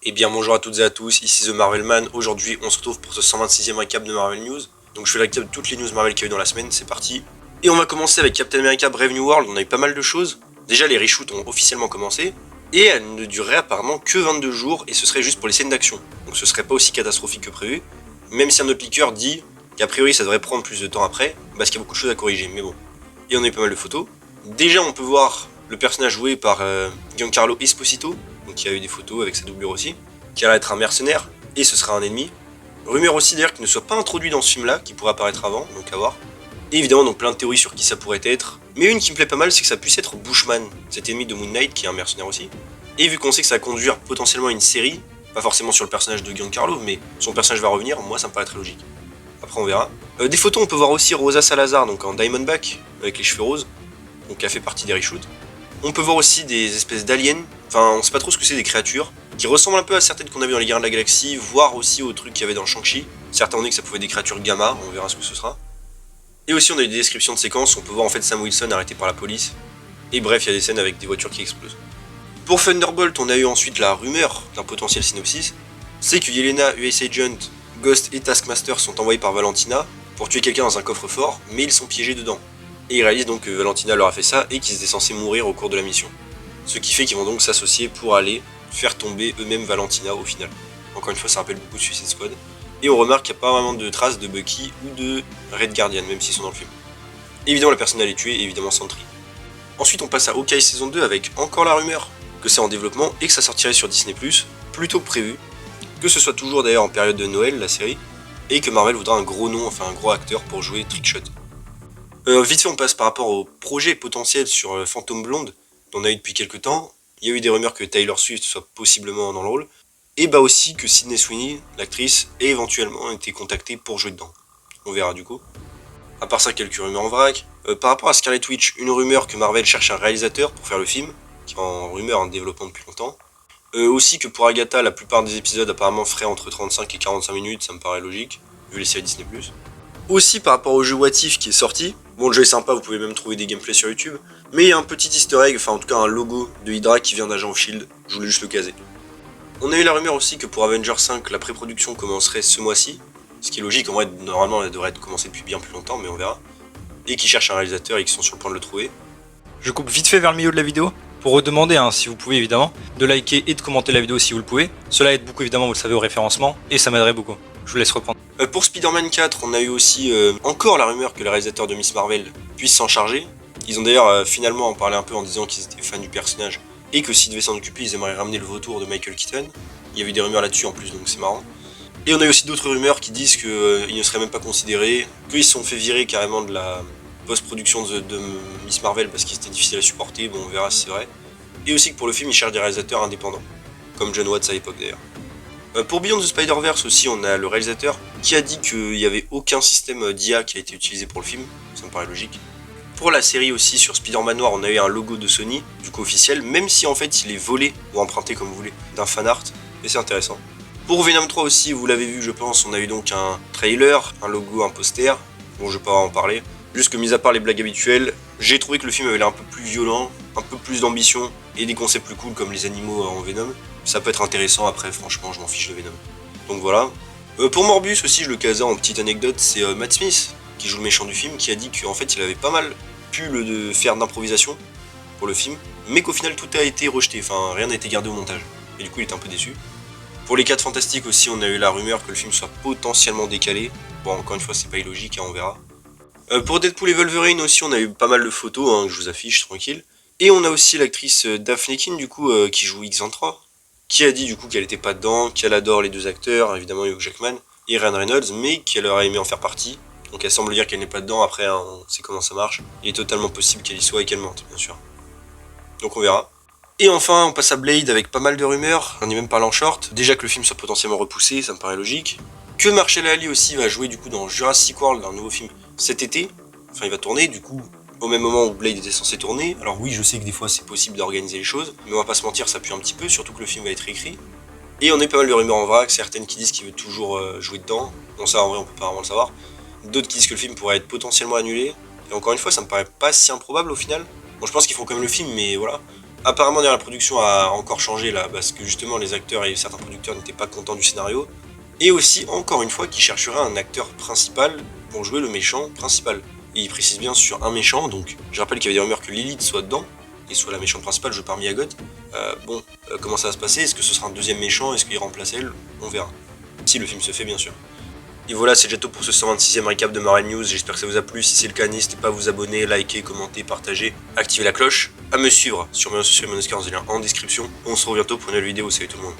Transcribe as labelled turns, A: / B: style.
A: Eh bien bonjour à toutes et à tous, ici The Marvelman. Aujourd'hui on se retrouve pour ce 126e récap de Marvel News. Donc je fais le récap de toutes les news Marvel qu'il y a eu dans la semaine, c'est parti. Et on va commencer avec Captain America Brave New World, on a eu pas mal de choses. Déjà les reshoots ont officiellement commencé, et elles ne dureraient apparemment que 22 jours, et ce serait juste pour les scènes d'action. Donc ce serait pas aussi catastrophique que prévu, même si un autre leaker dit qu'a priori ça devrait prendre plus de temps après, parce qu'il y a beaucoup de choses à corriger, mais bon. Et on a eu pas mal de photos. Déjà on peut voir le personnage joué par Giancarlo Esposito, donc il y a eu des photos avec sa doublure aussi, qui a l'air d'être un mercenaire, et ce sera un ennemi. Rumeur aussi d'ailleurs qu'il ne soit pas introduit dans ce film là, qui pourrait apparaître avant, donc à voir. Et évidemment donc plein de théories sur qui ça pourrait être, mais une qui me plaît pas mal c'est que ça puisse être Bushman, cet ennemi de Moon Knight qui est un mercenaire aussi. Et vu qu'on sait que ça va conduire potentiellement à une série, pas forcément sur le personnage de Giancarlo, mais son personnage va revenir, moi ça me paraît très logique. Après on verra. Des photos on peut voir aussi Rosa Salazar, donc en Diamondback, avec les cheveux roses, donc elle fait partie des reshoots. On peut voir aussi des espèces d'aliens, enfin on sait pas trop ce que c'est, des créatures, qui ressemblent un peu à certaines qu'on a vues dans les Gardiens de la Galaxie, voire aussi aux trucs qu'il y avait dans Shang-Chi. Certains ont dit que ça pouvait être des créatures gamma, on verra ce que ce sera. Et aussi on a eu des descriptions de séquences, on peut voir en fait Sam Wilson arrêté par la police. Et bref, il y a des scènes avec des voitures qui explosent. Pour Thunderbolt, on a eu ensuite la rumeur d'un potentiel synopsis, c'est que Yelena, US Agent, Ghost et Taskmaster sont envoyés par Valentina pour tuer quelqu'un dans un coffre-fort, mais ils sont piégés dedans. Et ils réalisent donc que Valentina leur a fait ça et qu'ils étaient censés mourir au cours de la mission. Ce qui fait qu'ils vont donc s'associer pour aller faire tomber eux-mêmes Valentina au final. Encore une fois, ça rappelle beaucoup de Suicide Squad. Et on remarque qu'il n'y a pas vraiment de traces de Bucky ou de Red Guardian, même s'ils sont dans le film. Évidemment, la personne à les tuer est évidemment Sentry. Ensuite, on passe à Hawkeye saison 2 avec encore la rumeur que c'est en développement et que ça sortirait sur Disney+, plus tôt que prévu. Que ce soit toujours d'ailleurs en période de Noël, la série, et que Marvel voudra un gros nom, enfin un gros acteur pour jouer Trickshot. Vite fait, on passe par rapport au projet potentiel sur Phantom Blonde, dont on a eu depuis quelques temps. Il y a eu des rumeurs que Taylor Swift soit possiblement dans le rôle, et bah aussi que Sydney Sweeney, l'actrice, ait éventuellement été contactée pour jouer dedans. On verra du coup. À part ça, quelques rumeurs en vrac. Par rapport à Scarlet Witch, une rumeur que Marvel cherche un réalisateur pour faire le film, qui est en rumeur, en développement depuis longtemps. Aussi que pour Agatha, la plupart des épisodes apparemment feraient entre 35 et 45 minutes, ça me paraît logique, vu les séries Disney+. Aussi par rapport au jeu What If qui est sorti, bon le jeu est sympa, vous pouvez même trouver des gameplays sur YouTube, mais il y a un petit easter egg, enfin en tout cas un logo de Hydra qui vient d'Agent of Shield, je voulais juste le caser. On a eu la rumeur aussi que pour Avengers 5, la pré-production commencerait ce mois-ci, ce qui est logique, en vrai normalement elle devrait être commencée depuis bien plus longtemps, mais on verra. Et qui cherchent un réalisateur et qui sont sur le point de le trouver.
B: Je coupe vite fait vers le milieu de la vidéo pour redemander, si vous pouvez évidemment, de liker et de commenter la vidéo si vous le pouvez. Cela aide beaucoup évidemment, vous le savez, au référencement et ça m'aiderait beaucoup. Je vous laisse reprendre.
A: Pour Spider-Man 4, on a eu aussi encore la rumeur que le réalisateur de Miss Marvel puisse s'en charger. Ils ont d'ailleurs finalement en parlé un peu en disant qu'ils étaient fans du personnage et que s'ils devaient s'en occuper, ils aimeraient ramener le vautour de Michael Keaton. Il y avait des rumeurs là-dessus en plus, donc c'est marrant. Et on a eu aussi d'autres rumeurs qui disent qu'ils ne seraient même pas considérés, qu'ils se sont fait virer carrément de la post-production de Miss Marvel parce qu'ils étaient difficiles à supporter, bon on verra si c'est vrai. Et aussi que pour le film, ils cherchent des réalisateurs indépendants, comme John Watts à l'époque d'ailleurs. Pour Beyond the Spider-Verse aussi, on a le réalisateur qui a dit qu'il n'y avait aucun système d'IA qui a été utilisé pour le film, ça me paraît logique. Pour la série aussi, sur Spider-Man Noir, on a eu un logo de Sony, du coup officiel, même si en fait il est volé, ou emprunté comme vous voulez, d'un fan art, et c'est intéressant. Pour Venom 3 aussi, vous l'avez vu je pense, on a eu donc un trailer, un logo, un poster, bon je vais pas en parler. Juste que mis à part les blagues habituelles, j'ai trouvé que le film avait l'air un peu plus violent, un peu plus d'ambition, et des concepts plus cool comme les animaux en Venom. Ça peut être intéressant, après franchement je m'en fiche de Venom. Donc voilà. Pour Morbius aussi, je le casais en petite anecdote, c'est Matt Smith, qui joue le méchant du film, qui a dit qu'en fait il avait pas mal pu faire d'improvisation pour le film, mais qu'au final tout a été rejeté, enfin rien n'a été gardé au montage. Et du coup il était un peu déçu. Pour les 4 Fantastiques aussi, on a eu la rumeur que le film soit potentiellement décalé. Bon encore une fois c'est pas illogique, on verra. Pour Deadpool et Wolverine aussi, on a eu pas mal de photos que je vous affiche tranquille. Et on a aussi l'actrice Daphne Keane du coup qui joue X-23, qui a dit du coup qu'elle était pas dedans, qu'elle adore les deux acteurs, évidemment Hugh Jackman et Ryan Reynolds, mais qu'elle aurait aimé en faire partie. Donc elle semble dire qu'elle n'est pas dedans, après on sait comment ça marche. Il est totalement possible qu'elle y soit et qu'elle mente, bien sûr. Donc on verra. Et enfin, on passe à Blade avec pas mal de rumeurs, on y même parlé en short. Déjà que le film soit potentiellement repoussé, ça me paraît logique. Que Marshall Ali aussi va jouer du coup dans Jurassic World, un nouveau film cet été. Enfin il va tourner du coup au même moment où Blade était censé tourner. Alors oui je sais que des fois c'est possible d'organiser les choses, mais on va pas se mentir, ça pue un petit peu, surtout que le film va être écrit. Et on a pas mal de rumeurs en vrac, certaines qui disent qu'il veut toujours jouer dedans. Bon ça en vrai on peut pas vraiment le savoir. D'autres qui disent que le film pourrait être potentiellement annulé. Et encore une fois ça me paraît pas si improbable au final. Bon je pense qu'ils font quand même le film mais voilà. Apparemment, la production a encore changé là, parce que justement les acteurs et certains producteurs n'étaient pas contents du scénario. Et aussi, encore une fois, qu'ils chercheraient un acteur principal pour jouer le méchant principal. Et ils précisent bien sur un méchant, donc je rappelle qu'il y avait des rumeurs que Lilith soit dedans, et soit la méchante principale jouée par Mia Goth. Comment ça va se passer? Est-ce que ce sera un deuxième méchant? Est-ce qu'il remplace elle? On verra. Si le film se fait, bien sûr. Et voilà, c'est déjà tout pour ce 126e récap de Marvel News. J'espère que ça vous a plu. Si c'est le cas, n'hésitez pas à vous abonner, liker, commenter, partager, activer la cloche, à me suivre sur mes réseaux sociaux et mon Oscar dans les liens en description. On se retrouve bientôt pour une nouvelle vidéo. Salut tout le monde.